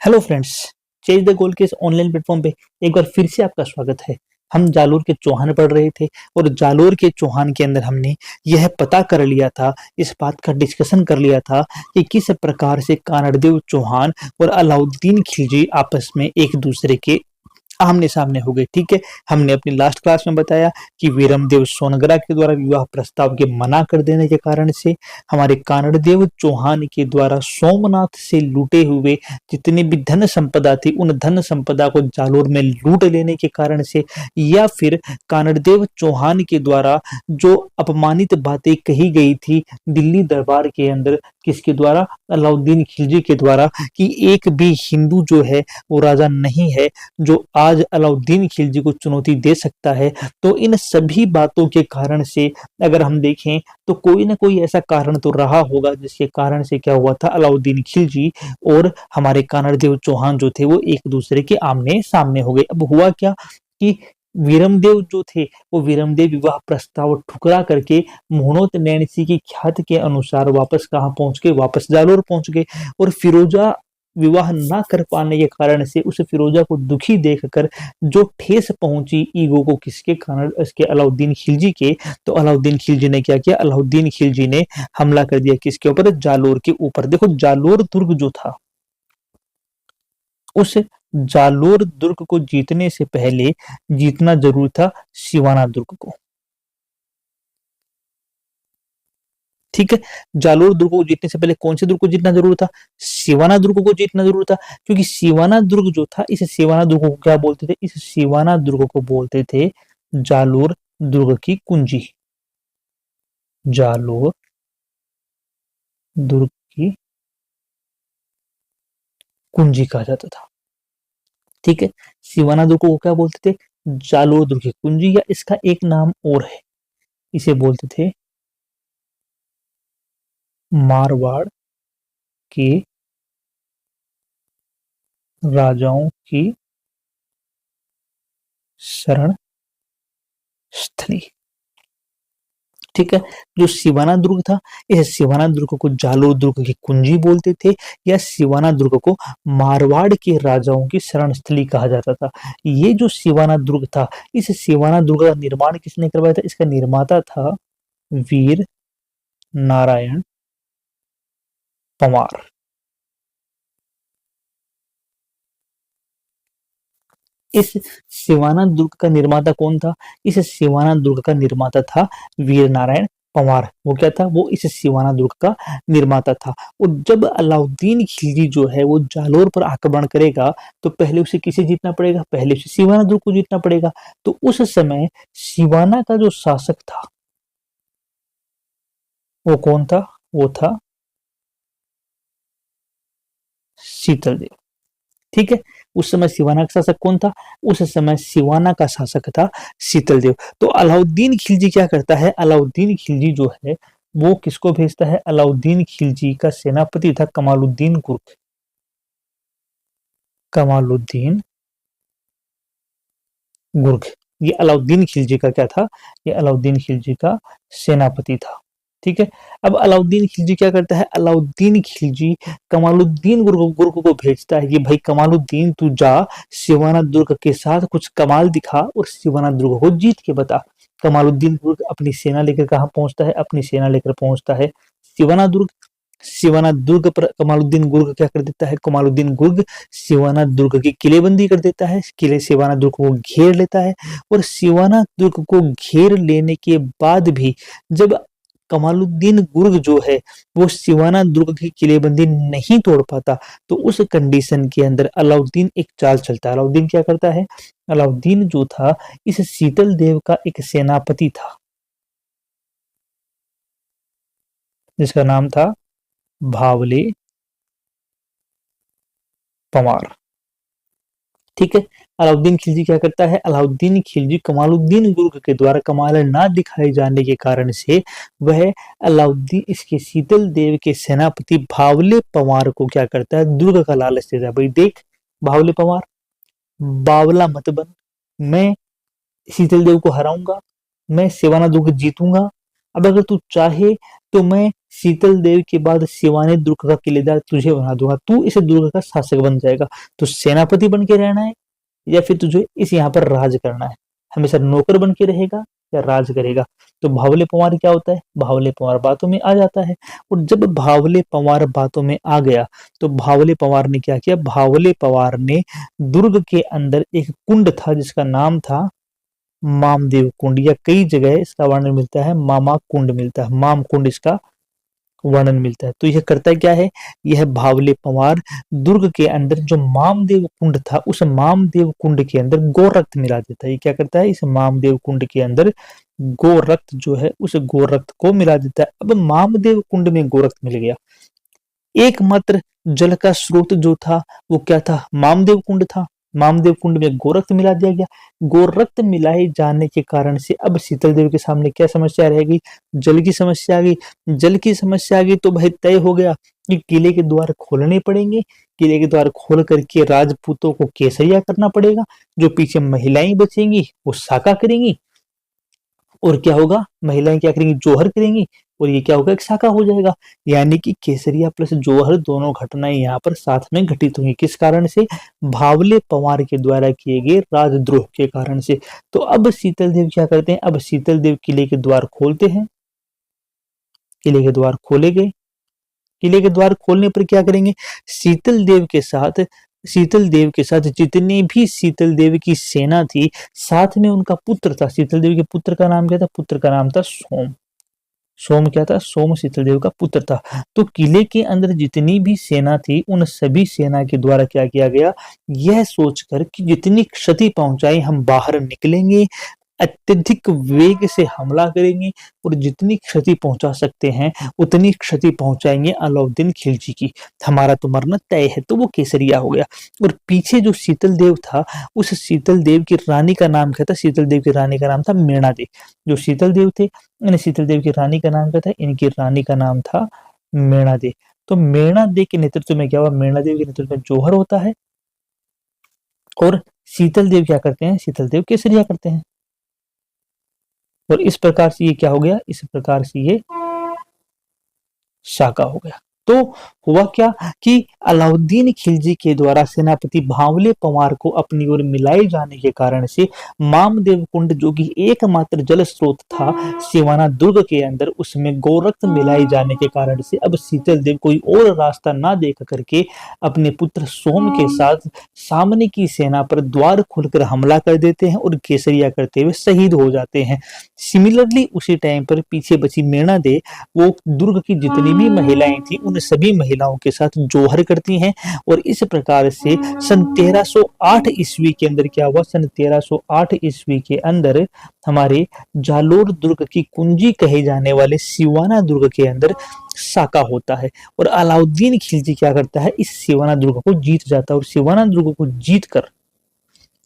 Hello friends, chase the goal के इस online platform पे एक बार फिर से आपका स्वागत है। हम जालोर के चौहान पढ़ रहे थे और जालोर के चौहान के अंदर हमने यह पता कर लिया था, इस बात का डिस्कशन कर लिया था कि किस प्रकार से कानड़देव चौहान और अलाउद्दीन खिलजी आपस में एक दूसरे के आमने सामने हो गए। ठीक है, हमने अपनी लास्ट क्लास में बताया कि वीरमदेव सोनगरा के द्वारा विवाह प्रस्ताव के मना कर देने के कारण से हमारे कानड़देव चौहान के द्वारा सोमनाथ से लूटे हुए जितनी भी धन संपदा थी उन धन संपदा को जालोर में लूट लेने के कारण से, या फिर कानड़देव चौहान के द्वारा जो अपमानित बातें कही गई थी दिल्ली दरबार के अंदर, किसके द्वारा? अलाउद्दीन खिलजी के द्वारा, कि एक भी हिंदू जो है वो राजा नहीं है जो आज अलाउद्दीन खिलजी को चुनौती दे सकता है। तो इन सभी बातों के कारण से अगर हम देखें तो कोई ना कोई ऐसा कारण तो रहा होगा जिसके कारण से क्या हुआ था, अलाउद्दीन खिलजी और हमारे कानड़देव चौहान जो थे वो एक दूसरे के आमने सामने हो गए। अब हुआ क्या कि वीरमदेव जो थे वो वीरमदेव विवाह प्रस्ताव ठुकरा करके मोहनोत नैणसी की ख्याति के अनुसार वापस कहाँ पहुंच गए? वापस जालोर पहुंच गए। और फिरोजा विवाह ना कर पाने के कारण से उस फिरोजा को दुखी देखकर जो ठेस पहुंची ईगो को, किसके कारण? इसके अलाउद्दीन खिलजी के। तो अलाउद्दीन खिलजी ने क्या किया? अलाउद्दीन खिलजी ने हमला कर दिया किसके ऊपर? जालोर के ऊपर। देखो, जालोर दुर्ग जो था, उस जालोर दुर्ग को जीतने से पहले जीतना जरूर था सिवाना दुर्ग को। ठीक है, जालोर दुर्ग को जीतने से पहले कौन से दुर्ग को जीतना जरूर था? सिवाना दुर्ग को जीतना जरूर था, क्योंकि सिवाना दुर्ग जो था, इस सिवाना दुर्ग को क्या बोलते थे? इस सिवाना दुर्ग को बोलते थे जालोर दुर्ग की कुंजी। जालोर दुर्ग की कुंजी कहा जाता था। ठीक है, सिवाना दुर्ग को क्या बोलते थे? जालोर दुर्ग की कुंजी, या इसका एक नाम और है, इसे बोलते थे मारवाड़ के राजाओं की शरण स्थली। ठीक है, जो सिवाना दुर्ग था, इस सिवाना दुर्ग को जालोर दुर्ग की कुंजी बोलते थे, या सिवाना दुर्ग को मारवाड़ के राजाओं की शरण स्थली कहा जाता था। ये जो सिवाना दुर्ग था, इस सिवाना दुर्ग का निर्माण किसने करवाया था? इसका निर्माता था वीर नारायण पंवार। इस सिवाना दुर्ग का निर्माता कौन था? इस सिवाना दुर्ग का निर्माता था वीर नारायण पंवार। वो क्या था? वो इस सिवाना दुर्ग का निर्माता था। और जब अलाउद्दीन खिलजी जो है वो जालोर पर आक्रमण करेगा तो पहले उसे किसे जीतना पड़ेगा? पहले उसे सिवाना दुर्ग को जीतना पड़ेगा। तो उस समय सिवाना का जो शासक था वो कौन था? वो था शीतल देव। ठीक है, उस समय सिवाना का शासक कौन था? उस समय सिवाना का शासक था शीतल देव। तो अलाउद्दीन खिलजी क्या करता है? अलाउद्दीन खिलजी जो है वो किसको भेजता है? अलाउद्दीन खिलजी का सेनापति था कमालुद्दीन गुर्ग। कमालुद्दीन गुर्ग, ये अलाउद्दीन खिलजी का क्या था? ये अलाउद्दीन खिलजी का सेनापति था। ठीक है, अब अलाउद्दीन खिलजी क्या करता है? अलाउद्दीन खिलजी कमालुद्दीन गुर्ग को भेजता है कि भाई कमालुद्दीन, तू जा सिवाना दुर्ग के साथ कुछ कमाल दिखा और सिवाना दुर्ग को जीत के बता। कमालुद्दीन गुर्ग अपनी सेना लेकर कहाँ पहुंचता है? अपनी सेना लेकर पहुंचता है सिवाना दुर्ग। सिवाना दुर्ग पर कमालुद्दीन गुर्ग क्या कर देता है? कमालुद्दीन गुर्ग सिवाना दुर्ग की किलेबंदी कर देता है, किले सिवाना दुर्ग को घेर लेता है। और सिवाना दुर्ग को घेर लेने के बाद भी जब कमालुद्दीन गुर्ग जो है वो सिवाना दुर्ग की किलेबंदी नहीं तोड़ पाता, तो उस कंडीशन के अंदर अलाउद्दीन एक चाल चलता है। अलाउद्दीन क्या करता है? अलाउद्दीन जो था इस शीतल देव का एक सेनापति था जिसका नाम था भावले पंवार। ठीक है, अलाउद्दीन खिलजी क्या करता है? अलाउद्दीन खिलजी कमालुद्दीन गुर्ग के द्वारा कमाल ना दिखाए जाने के कारण से वह अलाउद्दीन इसके शीतल देव के सेनापति भावले पंवार को क्या करता है? दुर्ग का लालच देता है। भाई देख भावले पंवार, बावला मत बन, मैं शीतल देव को हराऊंगा, मैं सिवाना दुर्ग जीतूंगा। अब अगर तू चाहे तो मैं शीतल देव के बाद शिवानी दुर्ग का किलेदार तुझे बना दूंगा, तू इस दुर्ग का शासक बन जाएगा। तो सेनापति बन के रहना है या फिर तुझे इस यहाँ पर राज करना है, हमेशा नौकर बन के रहेगा या राज करेगा। तो भावले पंवार क्या होता है, भावले पंवार बातों में आ जाता है। और जब भावले पंवार बातों में आ गया तो भावले पंवार ने क्या किया, भावले पंवार ने दुर्ग के अंदर एक कुंड था जिसका नाम था मामदेव कुंड, या कई जगह इसका वर्णन मिलता है मामा कुंड मिलता है, माम कुंड इसका वर्णन मिलता है। तो यह करता क्या है, यह भावले पंवार दुर्ग के अंदर जो मामदेव कुंड था उस मामदेव कुंड के अंदर गोरक्त मिला देता है। ये क्या करता है, इस मामदेव कुंड के अंदर गोरक्त जो है उस गोरक्त को मिला देता है। अब मामदेव कुंड में गोरक्त मिल गया, एकमात्र जल का स्रोत जो था वो क्या था, मामदेव कुंड था। मामदेव कुंड में गोरक्त मिला दिया गया। गोरक्त मिलाए जाने के कारण से अब शीतल देवी के सामने क्या समस्या रहेगी, जल की समस्या आ गई। जल की समस्या आ गई तो भाई तय हो गया कि किले के द्वार खोलने पड़ेंगे। किले के द्वार खोल करके राजपूतों को केसरिया करना पड़ेगा, जो पीछे महिलाएं बचेंगी वो साका करेंगी, और क्या होगा, महिलाएं क्या करेंगी, जोहर करेंगी, और ये क्या होगा, एक साका हो जाएगा। यानी कि केसरिया प्लस जोहर दोनों घटनाएं यहाँ पर साथ में घटित होंगी। किस कारण से, भावले पंवार के द्वारा किए गए राजद्रोह के कारण से। तो अब शीतल देव क्या करते हैं, अब शीतल देव किले के द्वार खोलते हैं। किले के द्वार खोले गए। किले के द्वार खोलने पर क्या करेंगे, शीतल देव के साथ, शीतल देव के साथ जितनी भी शीतल देव की सेना थी, साथ में उनका पुत्र था। शीतल देवी के पुत्र का नाम क्या था, पुत्र का नाम था सोम। सोम क्या था, सोम शीतल देव का पुत्र था। तो किले के अंदर जितनी भी सेना थी उन सभी सेना के द्वारा क्या किया गया, यह सोचकर कि जितनी क्षति पहुंचाई हम बाहर निकलेंगे, अत्यधिक वेग से हमला करेंगे और जितनी क्षति पहुंचा सकते हैं उतनी क्षति पहुंचाएंगे अलाउद्दीन खिलजी की, हमारा तो मरना तय है। तो वो केसरिया हो गया। और पीछे जो शीतल देव था, उस शीतल देव की रानी का नाम क्या था, शीतल देव की रानी का नाम था मेणा दे। जो शीतल देव थे, इन शीतल देव की रानी का नाम क्या था, इनकी रानी का नाम था मेणा दे। तो मेणा दे के नेतृत्व में क्या हुआ, मेणा देव के नेतृत्व में जोहर होता है, और शीतल देव क्या करते हैं, शीतल देव केसरिया करते हैं। और इस प्रकार से ये क्या हो गया, इस प्रकार से ये शाका हो गया। तो हुआ क्या कि अलाउद्दीन खिलजी के द्वारा सेनापति भावले पंवार को अपनी ओर मिलाए जाने के कारण से मामदेव कुंड, जो कि एकमात्र जल स्रोत था सिवाना दुर्ग के अंदर, उसमें गोरक्त मिलाए जाने के कारण से अब शीतल देव कोई और रास्ता ना देख करके अपने पुत्र सोम के साथ सामने की सेना पर द्वार खोलकर हमला कर देते हैं और केसरिया करते हुए शहीद हो जाते हैं। सिमिलरली उसी टाइम पर पीछे बची मेणा दे, वो दुर्ग की जितनी भी महिलाएं थी उन सभी महिलाओं के साथ जोहर करती हैं। और इस प्रकार से सन 1308 ईस्वी के अंदर क्या हुआ, सन 1308 ईस्वी के अंदर हमारे जालोर दुर्ग की कुंजी कहे जाने वाले सिवाना दुर्ग के अंदर साका होता है। और अलाउद्दीन खिलजी क्या करता है, इस सिवाना दुर्ग को जीत जाता है। और सिवाना दुर्ग को जीत कर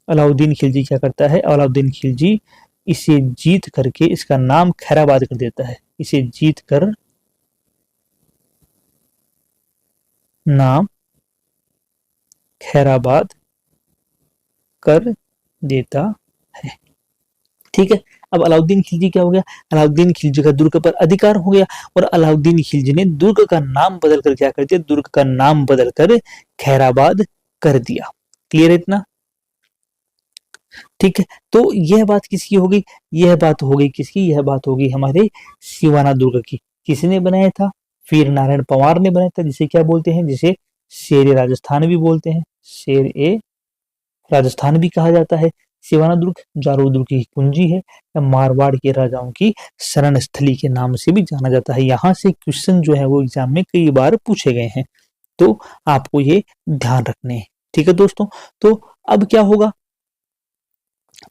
अलाउद्दीन खिलजी क्या करता है, अलाउद्दीन खिलजी इसे जीत करके इसका नाम खैराबाद कर देता है। इसे जीत कर नाम खैराबाद कर देता है। ठीक है। अब अलाउद्दीन खिलजी क्या हो गया, अलाउद्दीन खिलजी का दुर्ग पर अधिकार हो गया, और अलाउद्दीन खिलजी ने दुर्ग का नाम बदल कर क्या कर दिया, दुर्ग का नाम बदल कर खैराबाद कर दिया। क्लियर है इतना, ठीक है। तो यह बात किसकी होगी, यह बात हो गई किसकी, यह बात होगी हमारे सिवाना दुर्ग की। किसने बनाया था, वीर नारायण पंवार ने बनाया था, जिसे क्या बोलते हैं, जिसे शेर राजस्थान भी बोलते हैं, शेर ए राजस्थान भी कहा जाता है। सिवाना दुर्ग जालोर दुर्ग की कुंजी है, या मारवाड़ के राजाओं की शरण स्थली के नाम से भी जाना जाता है। यहाँ से क्वेश्चन जो है वो एग्जाम में कई बार पूछे गए हैं, तो आपको ये ध्यान रखने हैं। ठीक है दोस्तों, तो अब क्या होगा,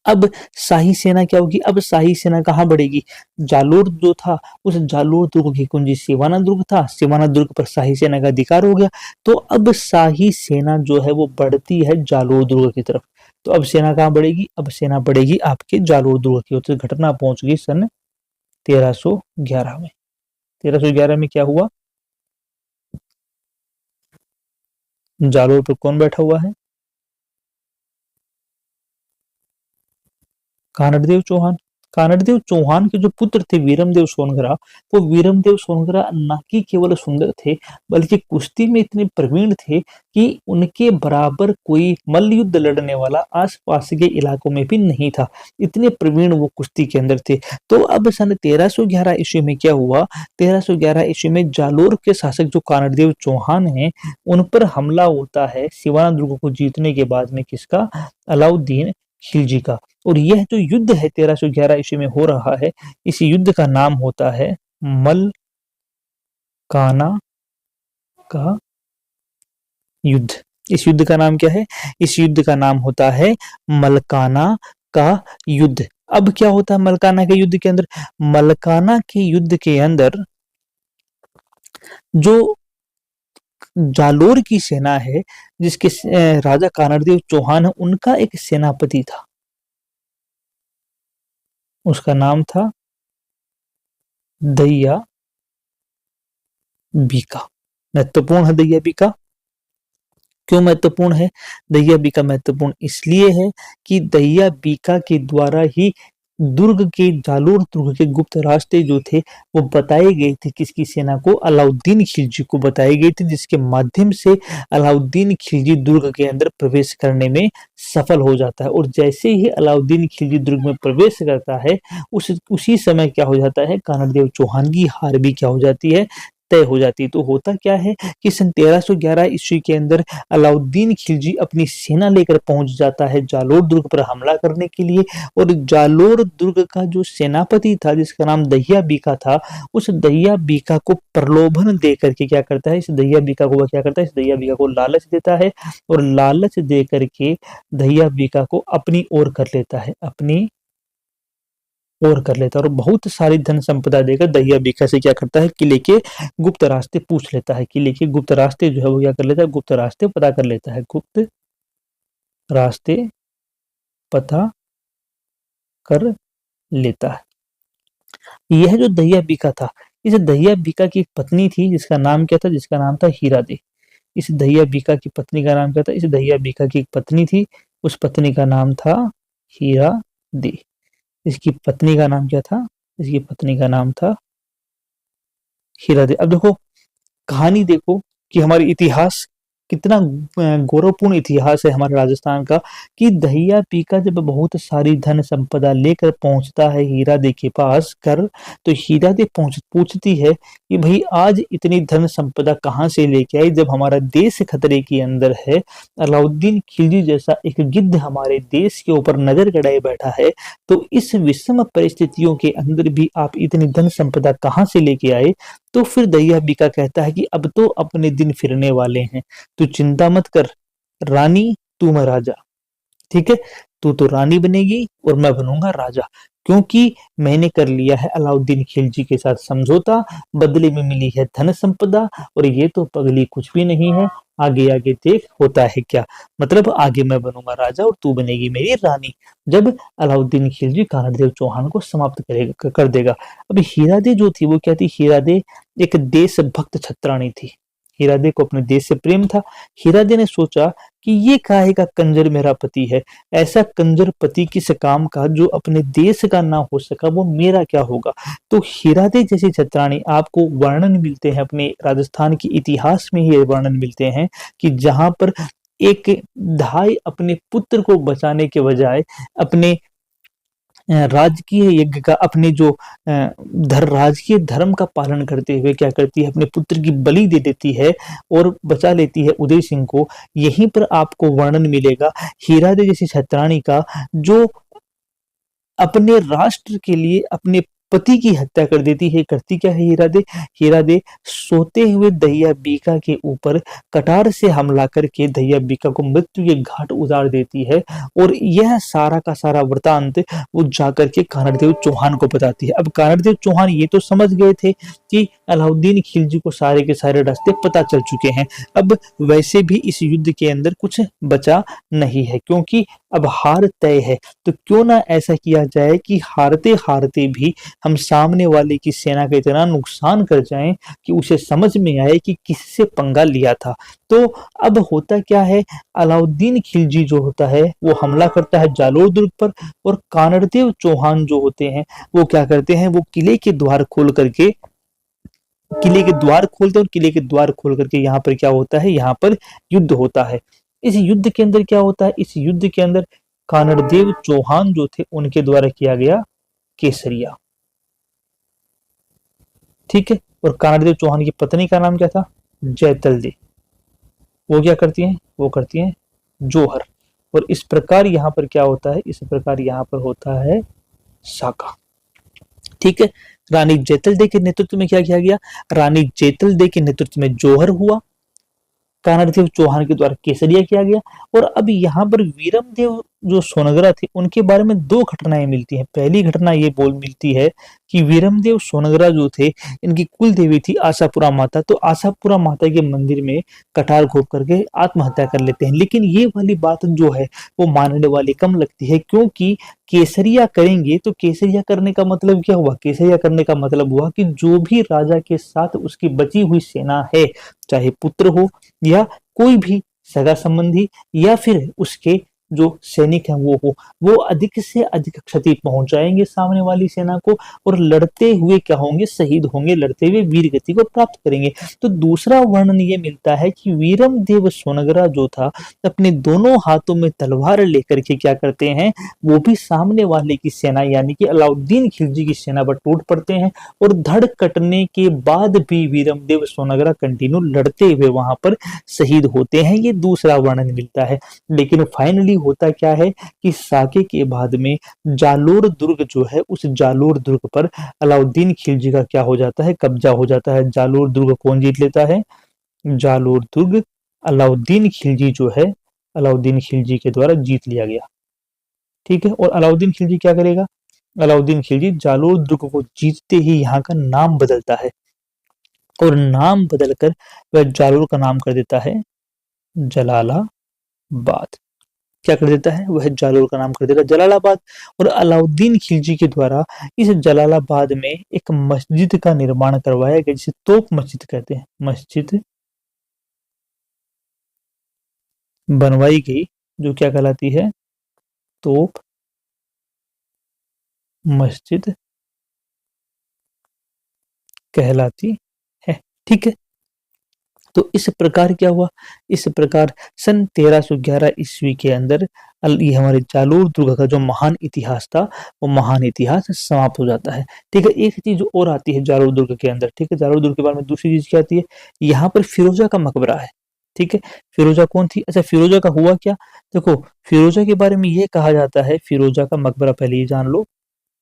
अब शाही सेना क्या होगी, अब शाही सेना कहाँ बढ़ेगी, जालोर जो था उस जालोर दुर्ग की कुंजी सिवाना दुर्ग था, सिवाना दुर्ग पर शाही सेना का अधिकार हो गया। तो अब शाही सेना जो है वो बढ़ती है जालोर दुर्ग की तरफ। तो अब सेना कहाँ बढ़ेगी, अब सेना बढ़ेगी आपके जालोर दुर्ग की ओर। तो घटना पहुंच गई सन 1311 में। 1311 में क्या हुआ, जालोर पर कौन बैठा हुआ है, कानड़देव चौहान। कानड़देव चौहान के जो पुत्र थे वीरमदेव सोनगरा, वो वीरमदेव सोनगरा न कि केवल सुंदर थे, बल्कि कुश्ती में इतने प्रवीण थे कि उनके बराबर कोई मल्ल युद्ध लड़ने वाला आसपास के इलाकों में भी नहीं था। इतने प्रवीण वो कुश्ती के अंदर थे। तो अब सन 1311 ईस्वी में क्या हुआ? 1311 ईस्वी में जालोर के शासक जो कानड़देव चौहान हैं, उन पर हमला होता है सिवाना दुर्ग को जीतने के बाद में। किसका? अलाउद्दीन खिलजी का। और यह जो युद्ध है 1311 ईस्वी में हो रहा है, इस युद्ध का नाम होता है मलकाना का युद्ध। इस युद्ध का नाम क्या है? इस युद्ध का नाम होता है मलकाना का युद्ध। अब क्या होता है मलकाना के युद्ध के अंदर? मलकाना के युद्ध के अंदर जो जालोर की सेना है, जिसके राजा कानड़देव चौहान है, उनका एक सेनापति था, उसका नाम था दहिया बीका। महत्वपूर्ण है दहिया बीका। क्यों महत्वपूर्ण है? दहिया बीका महत्वपूर्ण इसलिए है कि दहिया बीका के द्वारा ही दुर्ग के जालोर दुर्ग के गुप्त रास्ते जो थे वो बताए गए थे किसकी सेना को? अलाउद्दीन खिलजी को बताए गए थे, जिसके माध्यम से अलाउद्दीन खिलजी दुर्ग के अंदर प्रवेश करने में सफल हो जाता है। और जैसे ही अलाउद्दीन खिलजी दुर्ग में प्रवेश करता है, उसी समय क्या हो जाता है? कानड़देव चौहान की हार भी क्या हो जाती है? तय हो जाती है। तो होता क्या है कि सन 1311 ईस्वी के अंदर अलाउद्दीन खिलजी अपनी सेना लेकर पहुंच जाता है जालोर दुर्ग पर हमला करने के लिए। और जालोर दुर्ग का जो सेनापति था, जिसका नाम दहिया बीका था, उस दहिया बीका को प्रलोभन दे करके क्या करता है? इस दहिया बीका को क्या करता है? इस दहिया बीका को लालच देता है, और लालच दे करके दहिया बीका को अपनी ओर कर लेता है, अपनी और कर लेता है। और बहुत सारी धन संपदा देकर दहिया बीका से क्या करता है? किले के गुप्त रास्ते पूछ लेता है। किले के गुप्त रास्ते जो है वो क्या कर लेता है? गुप्त रास्ते पता कर लेता है। गुप्त रास्ते पता कर लेता है। यह जो दहिया बीका था, इस दहिया बीका की एक पत्नी थी, जिसका नाम क्या था? जिसका नाम था हीरा दे। इस दहिया बीका की पत्नी का नाम क्या था? इस दहिया बीका की एक पत्नी थी, उस पत्नी का नाम था हीरा दे। इसकी पत्नी का नाम क्या था? इसकी पत्नी का नाम था हीरा दे। अब देखो कहानी, देखो कि हमारी इतिहास कितना गौरवपूर्ण इतिहास है हमारे राजस्थान का, कि दहिया बीका जब बहुत सारी धन संपदा लेकर पहुंचता है हीरा दे के पास कर, तो हीरा दे पूछती है कि भाई आज इतनी धन संपदा कहाँ से लेके आई, जब हमारा देश खतरे के अंदर है, अलाउद्दीन खिलजी जैसा एक गिद्ध हमारे देश के ऊपर नजर गड़ाए बैठा है, तो इस विषम परिस्थितियों के अंदर भी आप इतनी धन संपदा कहाँ से लेके आए? तो फिर दहिया बीका कहता है कि अब तो अपने दिन फिरने वाले हैं, तू चिंता मत कर रानी, तू मैं राजा। ठीक है, तू तो रानी बनेगी और मैं बनूंगा राजा, क्योंकि मैंने कर लिया है अलाउद्दीन खिलजी के साथ समझौता, बदले में मिली है धन संपदा, और ये तो पगली कुछ भी नहीं है, आगे आगे देख होता है क्या। मतलब आगे मैं बनूंगा राजा और तू बनेगी मेरी रानी, जब अलाउद्दीन खिलजी कानड़देव चौहान को समाप्त कर देगा। अब हीरादे जो थी वो क्या थी? हीरादे एक देशभक्त छत्राणी थी। हीरादे को अपने देश से प्रेम था। हीरादे ने सोचा कि ये काहे का कंजर मेरा पति है, ऐसा कंजर पति किस काम का जो अपने देश का ना हो सका, वो मेरा क्या होगा। तो हीरादे जैसी छत्राणी आपको वर्णन मिलते हैं अपने राजस्थान के इतिहास में, ही वर्णन मिलते हैं कि जहां पर एक भाई अपने पुत्र को बचाने के बजाय अपने राजकीय यज्ञ का, अपने जो राजकीय धर्म का पालन करते हुए क्या करती है? अपने पुत्र की बलि दे देती है और बचा लेती है उदय सिंह को। यहीं पर आपको वर्णन मिलेगा हीरादे जैसी छत्राणी का, जो अपने राष्ट्र के लिए अपने पति की हत्या कर देती है। करती क्या है हीरादे? हीरादे सोते हुए दहिया बीका के ऊपर कटार से हमला करके दहिया बीका को मृत्यु के घाट उतार देती है, और यह सारा का सारा वृतांत वो जाकर के कानड़देव चौहान को बताती है। अब कानड़देव चौहान ये तो समझ गए थे कि अलाउद्दीन खिलजी को सारे के सारे रास्ते पता चल चुके हैं। अब वैसे भी इस युद्ध के अंदर कुछ बचा नहीं है, क्योंकि अब हार तय है, तो क्यों ना ऐसा किया जाए कि हारते हारते भी हम सामने वाले की सेना का इतना नुकसान कर जाएं कि उसे समझ में आए कि किससे पंगा लिया था। तो अब होता क्या है, अलाउद्दीन खिलजी जो होता है वो हमला करता है जालोर दुर्ग पर, और कानड़देव चौहान जो होते हैं वो क्या करते हैं, वो किले के द्वार खोल करके, किले के द्वार खोलते हैं, और किले के द्वार खोल करके यहाँ पर क्या होता है, यहाँ पर युद्ध होता है। इस युद्ध के अंदर क्या होता है, इस युद्ध के अंदर कानड़देव चौहान जो थे उनके द्वारा किया गया केसरिया। ठीक है, और कानड़देव चौहान की पत्नी का नाम क्या था, जैतल दे। वो क्या करती हैं, वो करती हैं जोहर। और इस प्रकार यहाँ पर क्या होता है, इस प्रकार यहाँ पर होता है साका। ठीक है, रानी जैतल दे के नेतृत्व में क्या किया गया, रानी जैतल दे के नेतृत्व में जोहर हुआ, कानड़देव चौहान के द्वारा केसरिया किया गया। और अब यहाँ पर वीरमदेव जो सोनगरा थे उनके बारे में दो घटनाएं मिलती हैं। पहली घटना ये बोल मिलती है कि वीरमदेव सोनगरा जो थे इनकी कुल देवी थी आशापुरा माता, तो आशापुरा माता के मंदिर में कटार घोप करके आत्महत्या कर लेते हैं। लेकिन ये वाली बात जो है वो मानने वाली कम लगती है, क्योंकि केसरिया करेंगे तो केसरिया करने का मतलब क्या हुआ, केसरिया करने का मतलब हुआ कि जो भी राजा के साथ उसकी बची हुई सेना है, चाहे पुत्र हो या कोई भी सगा संबंधी या फिर उसके जो सैनिक हैं वो हो, वो अधिक से अधिक क्षति पहुंचाएंगे सामने वाली सेना को, और लड़ते हुए क्या होंगे, शहीद होंगे, लड़ते हुए वीर गति को प्राप्त करेंगे। तो दूसरा वर्णन ये मिलता है कि वीरमदेव सोनगरा जो था अपने दोनों हाथों में तलवार लेकर के क्या करते हैं, वो भी सामने वाले की सेना यानी कि अलाउद्दीन खिलजी की सेना पर टूट पड़ते हैं, और धड़ कटने के बाद भी वीरमदेव सोनगरा कंटिन्यू लड़ते हुए वहां पर शहीद होते हैं। ये दूसरा वर्णन मिलता है। लेकिन फाइनली होता क्या है कि साके के बाद में जालोर दुर्ग जो है, उस जालोर दुर्ग पर अलाउद्दीन खिलजी का क्या हो जाता है, कब्जा हो जाता है। जालोर दुर्ग कौन जीत लेता है, जालोर दुर्ग अलाउद्दीन खिलजी जो है, अलाउद्दीन खिलजी के द्वारा जीत लिया गया। ठीक है, और अलाउद्दीन खिलजी क्या करेगा, अलाउद्दीन खिलजी जालोर दुर्ग को जीतते ही यहाँ का नाम बदलता है, और नाम बदलकर वह जालोर का नाम कर देता है जलालाबाद। क्या कर देता है, वह जालोर का नाम कर देगा जलालाबाद। और अलाउद्दीन खिलजी के द्वारा इस जलालाबाद में एक मस्जिद का निर्माण करवाया गया, जिसे तोप मस्जिद कहते हैं। मस्जिद बनवाई गई जो क्या कहलाती है, तोप मस्जिद कहलाती है। ठीक है, तो इस प्रकार क्या हुआ, इस प्रकार सन 1311 ईस्वी के अंदर ये हमारे जालोर दुर्ग का जो महान इतिहास था वो महान इतिहास समाप्त हो जाता है। ठीक है, एक चीज और आती है जालोर दुर्ग के अंदर। ठीक है, जालोर दुर्ग के बारे में दूसरी चीज क्या आती है, यहाँ पर फिरोजा का मकबरा है। ठीक है, फिरोजा कौन थी, अच्छा फिरोजा का हुआ क्या, देखो फिरोजा के बारे में ये कहा जाता है, फिरोजा का मकबरा पहले ही जान लो।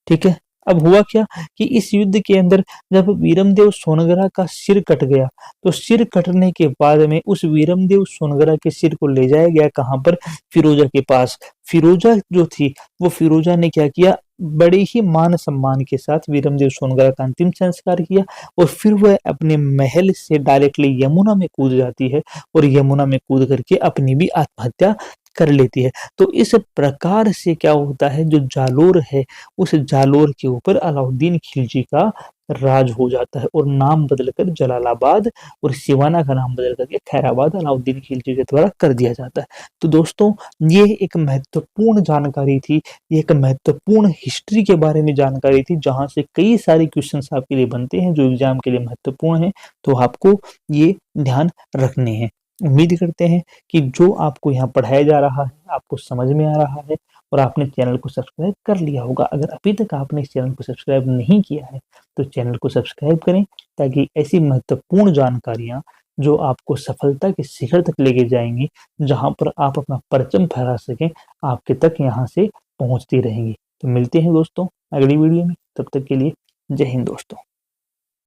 ठीक है, अब हुआ क्या कि इस युद्ध के अंदर जब वीरमदेव सोनगरा का सिर कट गया, तो सिर कटने के बाद में उस वीरमदेव सोनगरा के सिर को ले जाया गया कहाँ पर, फिरोजा के पास। फिरोजा जो थी वो फिरोजा ने क्या किया, बड़े ही मान सम्मान के साथ वीरमदेव सोनगरा का अंतिम संस्कार किया, और फिर वह अपने महल से डायरेक्टली यमुना में कूद जाती है, और यमुना में कूद करके अपनी भी आत्महत्या कर लेती है। तो इस प्रकार से क्या होता है, जो जालोर है उस जालोर के ऊपर अलाउद्दीन खिलजी का राज हो जाता है, और नाम बदलकर जलालाबाद और सिवाना का नाम बदल करके खैराबाद अलाउद्दीन खिलजी के द्वारा कर दिया जाता है। तो दोस्तों ये एक महत्वपूर्ण जानकारी थी, ये एक महत्वपूर्ण हिस्ट्री के बारे में जानकारी थी, जहां से कई सारे क्वेश्चंस आपके लिए बनते हैं जो एग्जाम के लिए महत्वपूर्ण है, तो आपको ये ध्यान रखने हैं। उम्मीद करते हैं कि जो आपको यहाँ पढ़ाया जा रहा है आपको समझ में आ रहा है, और आपने चैनल को सब्सक्राइब कर लिया होगा। अगर अभी तक आपने इस चैनल को सब्सक्राइब नहीं किया है तो चैनल को सब्सक्राइब करें, ताकि ऐसी महत्वपूर्ण जानकारियां जो आपको सफलता के शिखर तक लेके जाएंगी, जहां पर आप अपना परचम फहरा सकें, आपके तक यहाँ से पहुंचती रहेंगी। तो मिलते हैं दोस्तों अगली वीडियो में, तब तक के लिए जय हिंद दोस्तों।